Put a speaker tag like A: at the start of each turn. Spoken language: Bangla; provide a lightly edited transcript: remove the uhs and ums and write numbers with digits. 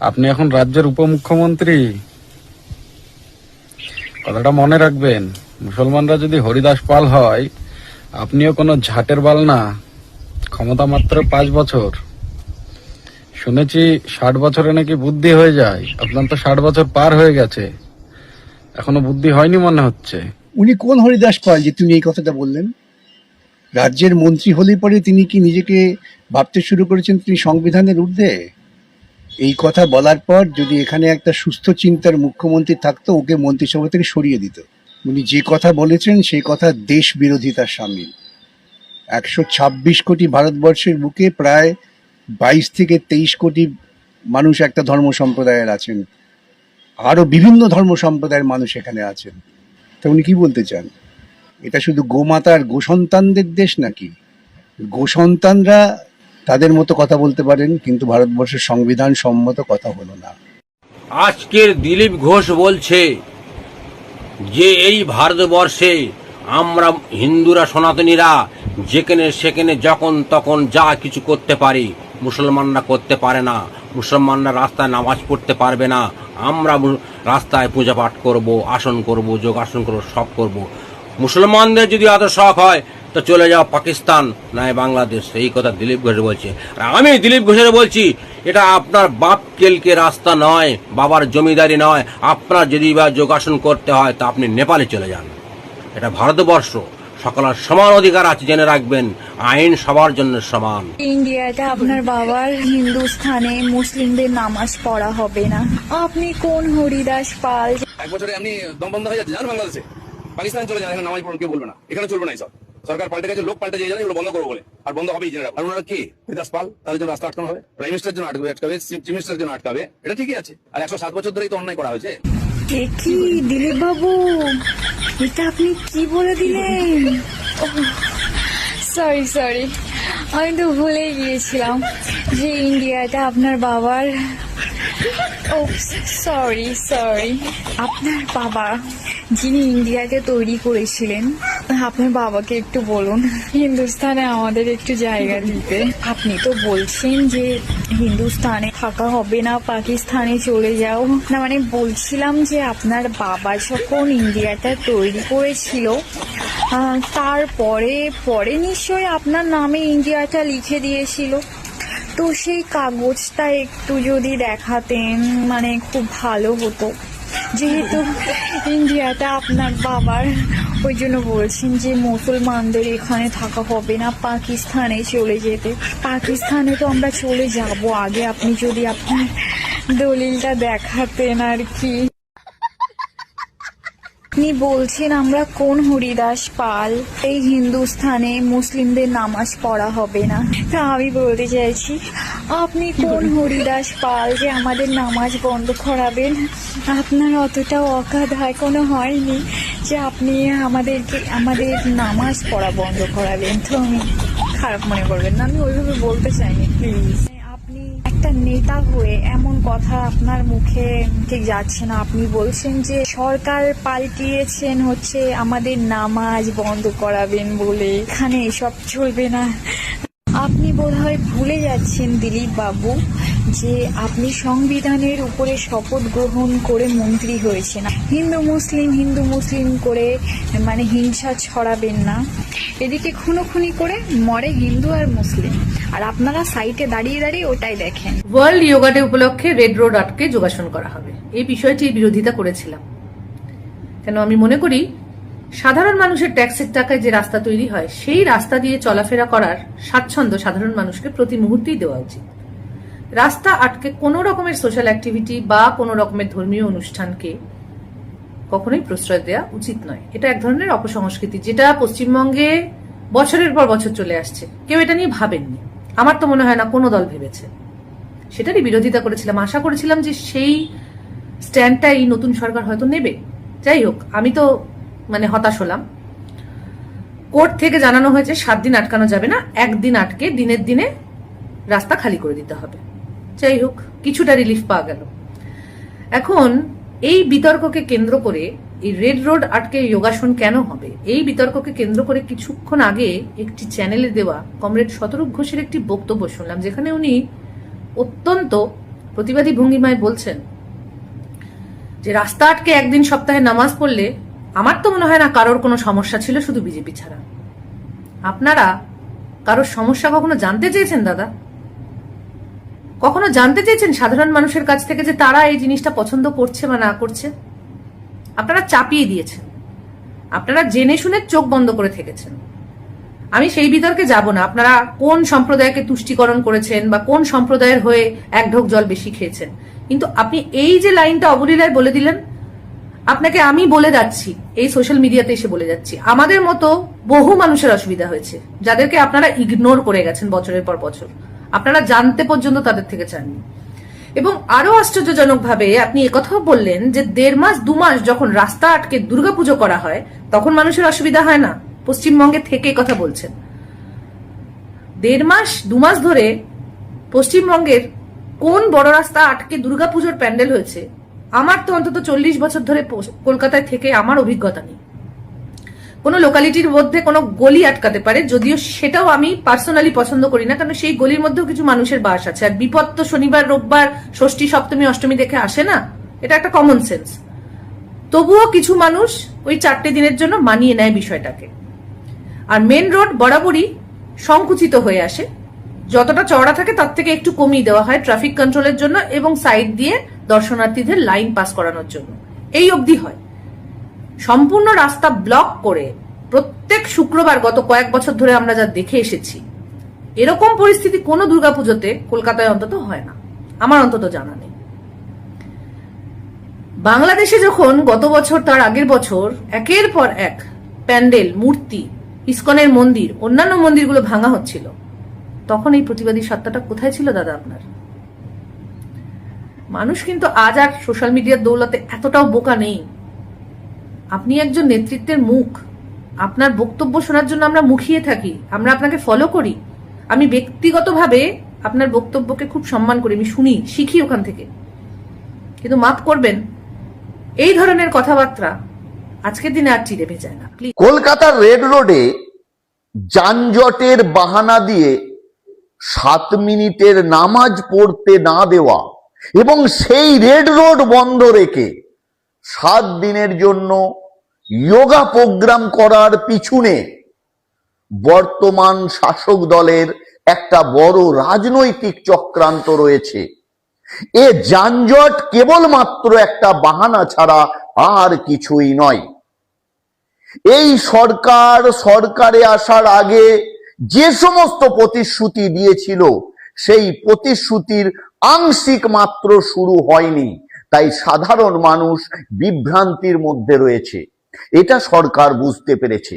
A: আপনি এখন রাজ্যের উপমুখ্যমন্ত্রী, কথাটা মনে রাখবেন। মুসলমানরা যদি হরিদাস পাল হয়, আপনিও কোনো ঝাটের বাল না। ক্ষমতা মাত্র 5 বছর। শুনেছি 60 বছরে নাকি বুদ্ধি হয়ে যায়। আপনার তো 60 বছর পার হয়ে গেছে, এখনো বুদ্ধি হয়নি মনে হচ্ছে।
B: উনি কোন হরিদাস পাল যে তিনি এই কথাটা বললেন? রাজ্যের মন্ত্রী হলে পরে তিনি কি নিজেকে ভাবতে শুরু করেছেন তিনি সংবিধানের ঊর্ধ্বে? এই কথা বলার পর যদি এখানে একটা সুস্থ চিন্তার মুখ্যমন্ত্রী থাকতো, ওকে মন্ত্রিসভা থেকে সরিয়ে দিত। উনি যে কথা বলেছেন সেই কথা দেশ বিরোধিতার সামিল। 126 কোটি ভারতবর্ষের বুকে প্রায় 22 থেকে 23 কোটি মানুষ একটা ধর্ম সম্প্রদায়ের আছেন, আরো বিভিন্ন ধর্ম সম্প্রদায়ের মানুষ এখানে আছেন। তা উনি কি বলতে চান? এটা শুধু গোমাতার গোসন্তানদের দেশ নাকি? গোসন্তানরা তাদের মতো কথা বলতে পারেন, কিন্তু ভারতবর্ষের সংবিধান সম্মত কথা হলো না।
C: আজকের দিলীপ ঘোষ বলছে যে এই ভারতবর্ষে আমরা হিন্দুরা সনাতনীরা যেখানে সেখানে যখন তখন যা কিছু করতে পারি, মুসলমানরা করতে পারে না। মুসলমানরা রাস্তায় নামাজ পড়তে পারবে না, আমরা রাস্তায় পূজা পাঠ করব, আসন করব, যোগাসন করব, সব করব। মুসলমানদের যদি এত শখ হয় তো চলে যাও পাকিস্তান নয় বাংলাদেশ। এই কথা দিলীপ ঘোষ বলছে। আর আমি দিলীপ ঘোষের বলছি, এটা আপনার বাপ কেলকে রাস্তা নয়, বাবার জমিদারি নয়। আপনার যদি বা যোগাসন করতে হয় তা আপনি নেপালে চলে যান। এটা ভারতবর্ষ, সকলের সমান অধিকার আছে, জেনে রাখবেন। আইন সবার জন্য সমান।
D: ইন্ডিয়াতে আপনার বাবার হিন্দুস্থানে মুসলিমদের নামাজ পড়া হবে না। আপনি কোন হরিদাস পাল?
E: এক বছরে আপনি দম বন্ধ হয়ে যাচ্ছে জানেন। বাংলাদেশে পাকিস্তান চলে যান, এখানে নামাজ পড়ুন, কেউ বলবে না। এখানে চলবে না এইসব। সরকার পাল্টে গেছে, লোক পাল্টে যায়, এগুলো বন্ধ করবো বলে। আর বন্ধ হবেই জেনে রাখবো। আর ওনারা কি হরিদাস পাল? তাদের জন্য রাস্তা আটকানো হবে, প্রাইম মিনিস্টারের জন্য আটকাবে, চিফ মিনিস্টারের জন্য আটকাবে। এটা ঠিকই আছে। আর 107 বছর ধরেই তো অন্যায় করা হয়েছে।
D: কি দিলীপ বাবু, এটা আপনি কি বলে দিলেন? সরি, আমি তো ভুলে গিয়েছিলাম যে ইন্ডিয়াতে আপনার বাবার সরি আপনার বাবা যিনি ইন্ডিয়াকে তৈরি করেছিলেন, আপনার বাবাকে একটু বলুন হিন্দুস্তানে আমাদের একটু জায়গা দিতে। আপনি তো বলছেন যে হিন্দুস্তানে থাকা হবে না, পাকিস্তানে চলে যাও না। মানে বলছিলাম যে আপনার বাবা যখন ইন্ডিয়াটা তৈরি করেছিল তারপরে নিশ্চয়ই আপনার নামে ইন্ডিয়াটা লিখে দিয়েছিল। তো সেই কাগজটা একটু যদি দেখাতেন মানে খুব ভালো হতো। যেহেতু ইন্ডিয়াটা আপনার বাবার, ওই জন্য বলছেন যে মুসলমানদের এখানে থাকা হবে না, পাকিস্তানে চলে যেতে। পাকিস্তানে তো আমরা চলে যাব, আগে আপনি যদি আপনার দলিলটা দেখাতেন আর কি। আপনি বলছেন আমরা কোন হরিদাস পাল, এই হিন্দুস্থানে মুসলিমদের নামাজ পড়া হবে না। তা আমি বলতে চাইছি আপনি কোন হরিদাস পাল যে আমাদের নামাজ বন্ধ করাবেন? আপনার অতটাও অকাত এখনো হয়নি যে আপনি আমাদের নামাজ পড়া বন্ধ করাবেন। তো আমি খারাপ মনে করবেন না, আমি ওইভাবে বলতে চাইনি, প্লিজ। আপনি একটা নেতা হয়ে এমন কথা আপনার মুখে ঠিক যাচ্ছে না। আপনি বলছেন যে সরকার পাল্টিয়েছেন হচ্ছে আমাদের নামাজ বন্ধ করাবেন বলে, এখানে এসব চলবে না। আপনি বোধহয় ভুলে যাচ্ছেন দিলীপ বাবু যে আপনি সংবিধানের উপরে শপথ গ্রহণ করে মন্ত্রী হয়েছেন। হিন্দু মুসলিম করে মানে হিংসা ছড়াবেন না। এদিকে খুনোখুনি করে মরে হিন্দু আর মুসলিম, আর আপনারা সাইটে দাঁড়িয়ে ওটাই দেখেন।
F: ওয়ার্ল্ড যোগা ডে উপলক্ষে রেড রোড আটকে যোগাসন করা হবে, এই বিষয়টির বিরোধিতা করেছিলাম। কেন আমি মনে করি সাধারণ মানুষের ট্যাক্সের টাকায় যে রাস্তা তৈরি হয় সেই রাস্তা দিয়ে চলাফেরা করার স্বাচ্ছন্দ্য সাধারণ মানুষকে প্রতি মুহূর্তেই দেওয়া উচিত। রাস্তা আটকে কোনো রকমের সোশ্যাল অ্যাক্টিভিটি বা কোনো রকমের ধর্মীয় অনুষ্ঠানকে কখনোই প্রশ্রয় দেওয়া উচিত নয়। এটা এক ধরনের অপসংস্কৃতি যেটা পশ্চিমবঙ্গে বছরের পর বছর চলে আসছে। কেউ এটা নিয়ে ভাবেননি, আমার তো মনে হয় না কোনো দল ভেবেছে। সেটারই বিরোধিতা করেছিলাম, আশা করেছিলাম যে সেই স্ট্যান্ডটাই নতুন সরকার হয়তো নেবে। যাই হোক, আমি তো হতাশ হলাম। কোর্ট থেকে জানানো হয়েছে 7 দিন আটকানো যাবে না, 1 দিন আটকে দিনের দিনে রাস্তা খালি করে দিতে হবে। যাই হোক, কিছুটা রিলিফ পাওয়া গেল। এখন এই বিতর্ককে কেন্দ্র করে, এই রেড রোড আটকে যোগাসন কেন হবে, এই বিতর্ককে কেন্দ্র করে কিছুক্ষণ আগে একটি চ্যানেলে দেওয়া কমরেড শতরূপ ঘোষের একটি বক্তব্য শুনলাম, যেখানে উনি অত্যন্ত প্রতিবাদী ভঙ্গিমায় বলছেন যে রাস্তা আটকে একদিন সপ্তাহে নামাজ পড়লে আমার তো মনে হয় না কারোর কোনো সমস্যা ছিল, শুধু বিজেপি ছাড়া। আপনারা কারোর সমস্যা কখনো জানতে চেয়েছেন দাদা? কখনো জানতে চেয়েছেন সাধারণ মানুষের কাছ থেকে যে তারা এই জিনিসটা পছন্দ করছে বা না করছে? আপনারা চাপিয়ে দিয়েছেন, আপনারা জেনে শুনে চোখ বন্ধ করে থেকেছেন। আমি সেই বিতর্কে যাব না, আপনারা কোন সম্প্রদায়কে তুষ্টিকরণ করেছেন বা কোন সম্প্রদায়ের হয়ে এক ঢোক জল বেশি খেয়েছেন, কিন্তু আপনি এই যে লাইনটা অবলীলায় বলে দিলেন, আপনাকে আমি বলে যাচ্ছি, এই সোশ্যাল মিডিয়াতে এসে বলে যাচ্ছি, আমাদের মতো বহু মানুষের অসুবিধা হয়েছে, যাদেরকে আপনারা ইগনোর করে গেছেন বছরের পর বছর, আপনারা জানতে পর্যন্ত তাদের থেকে চাননি। এবং আরো আশ্চর্যজনক ভাবে আপনি একথাও বললেন যে 1.5 মাস 2 মাস যখন রাস্তা আটকে দুর্গাপুজো করা হয় তখন মানুষের অসুবিধা হয় না। পশ্চিমবঙ্গে থেকে কথা বলছেন। 1.5 মাস 2 মাস ধরে পশ্চিমবঙ্গের কোন বড় রাস্তা আটকে দুর্গাপুজোর প্যান্ডেল হয়েছে? আমার তো অন্তত 40 বছর ধরে কলকাতায় থেকে আমার অভিজ্ঞতা নেই। কোনো লোকালিটির মধ্যে কোনো গলি আটকাতে পারে, যদিও সেটাও আমি পার্সোনালি পছন্দ করি না, কারণ সেই গলির মধ্যেও কিছু মানুষের বাস আছে। আর বিপদ তো শনিবার রোববার ষষ্ঠী সপ্তমী অষ্টমী দেখে আসে না, এটা একটা কমন সেন্স। তবুও কিছু মানুষ ওই 4টে দিনের জন্য মানিয়ে নেয় বিষয়টাকে। আর মেন রোড বরাবরই সংকুচিত হয়ে আসে, যতটা চওড়া থাকে তার থেকে একটু কমিয়ে দেওয়া হয় ট্রাফিক কন্ট্রোলের জন্য এবং সাইড দিয়ে দর্শনার্থীদের লাইন পাস করানোর জন্য। এই অবধি হয়। সম্পূর্ণ রাস্তা ব্লক করে প্রত্যেক শুক্রবার গত কয়েক বছর ধরে আমরা যা দেখে এসেছি, এরকম পরিস্থিতি কোনো দুর্গাপুজোতে কলকাতায় অন্তত হয় না, আমার অন্তত জানা নেই। বাংলাদেশে যখন গত বছর তার আগের বছর একের পর এক প্যান্ডেল, মূর্তি, ইসকনের মন্দির, অন্যান্য মন্দিরগুলো ভাঙা হচ্ছিল, তখন এই প্রতিবাদী সত্তাটা কোথায় ছিল দাদা আপনার? মানুষ কিন্তু আজ আর সোশ্যাল মিডিয়ার দৌলতে এতটাও বোকা নেই। আপনি একজন নেতৃত্বের মুখ, আপনার বক্তব্য শোনার জন্য আমরা মুখিয়ে থাকি, আমরা আপনাকে ফলো করি। আমি ব্যক্তিগতভাবে আপনার বক্তব্যকে খুব সম্মান করি, আমি শুনি, শিখি ওখান থেকে। কিন্তু মাফ করবেন, এই ধরনের কথাবার্তা আজকের দিনে আর চিড়ে ভেজায় না। প্লিজ।
G: কলকাতার রেড রোডে যানজটের বাহানা দিয়ে 7 মিনিটের নামাজ পড়তে না দেওয়া এবং সেই রেড রোড বন্ধ রেখে 7 দিনের জন্য যোগা প্রোগ্রাম করার পিছনে বর্তমান শাসক দলের একটা বড় রাজনৈতিক চক্রান্ত রয়েছে। এ যানজট কেবলমাত্র একটা বাহানা ছাড়া আর কিছুই নয়। এই সরকারে আসার আগে যে সমস্ত প্রতিশ্রুতি দিয়েছিল, সেই প্রতিশ্রুতির আংশিক মাত্র শুরু হয়নি, তাই সাধারণ মানুষ বিভ্রান্তির মধ্যে রয়েছে। এটা সরকার বুঝতে পেরেছে।